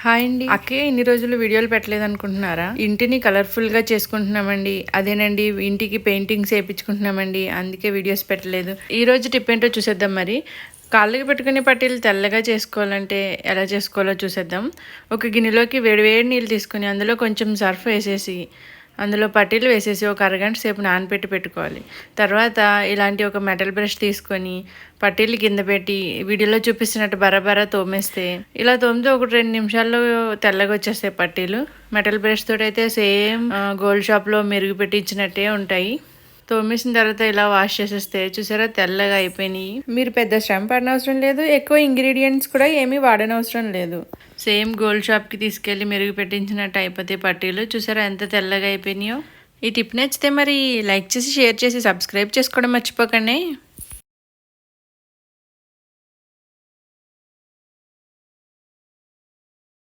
Hi అండి. అక్కే ఇన్ని రోజులు వీడియోలు పెట్టలేదు అనుకుంటున్నారా? ఇంటిని కలర్ఫుల్ గా చేసుకుంటున్నామండి. అదేనండి ఇంటికి పెయింటింగ్స్ వేయించుకుంటున్నామండి. అందుకే వీడియోస్ పెట్టలేదు. ఈ రోజు టిప్ ఏంటో చూసేద్దాం మరి. కాళ్ళకి పెట్టుకునే పట్టీలు తెల్లగా చేసుకోవాలంటే ఎలా చేసుకోవాలో చూసేద్దాం. ఒక గిన్నెలోకి వేడివేడి నీళ్ళు తీసుకుని అందులో కొంచెం సర్ఫ్ వేసేసి అందులో పట్టీలు వేసేసి ఒక అరగంట సేపు నానబెట్టి పెట్టుకోవాలి. తర్వాత ఇలాంటి ఒక మెటల్ బ్రష్ తీసుకొని పట్టీలు కింద పెట్టి వీడియోలో చూపిస్తున్నట్టు బరబరా తోమేస్తే ఇలా తోమితే 1-2 నిమిషాల్లో తెల్లగా వచ్చేస్తాయి పట్టీలు. మెటల్ బ్రష్ తోటి అయితే సేమ్ గోల్డ్ షాప్లో మెరుగు పెట్టించినట్టే ఉంటాయి. తోమేసిన తర్వాత ఇలా వాష్ చేసేస్తే చూసారా తెల్లగా అయిపోయినాయి. మీరు పెద్ద శ్రమ పడనవసరం లేదు, ఎక్కువ ఇంగ్రీడియంట్స్ కూడా ఏమీ వాడనవసరం లేదు. సేమ్ గోల్డ్ షాప్కి తీసుకెళ్ళి మెరుగు పెట్టించినట్టు అయిపోతే పట్టీలు. చూసారా ఎంత తెల్లగా అయిపోయినాయో. ఈ టిప్ నచ్చితే మరి లైక్ చేసి షేర్ చేసి సబ్స్క్రైబ్ చేసుకోవడం మర్చిపోకండి.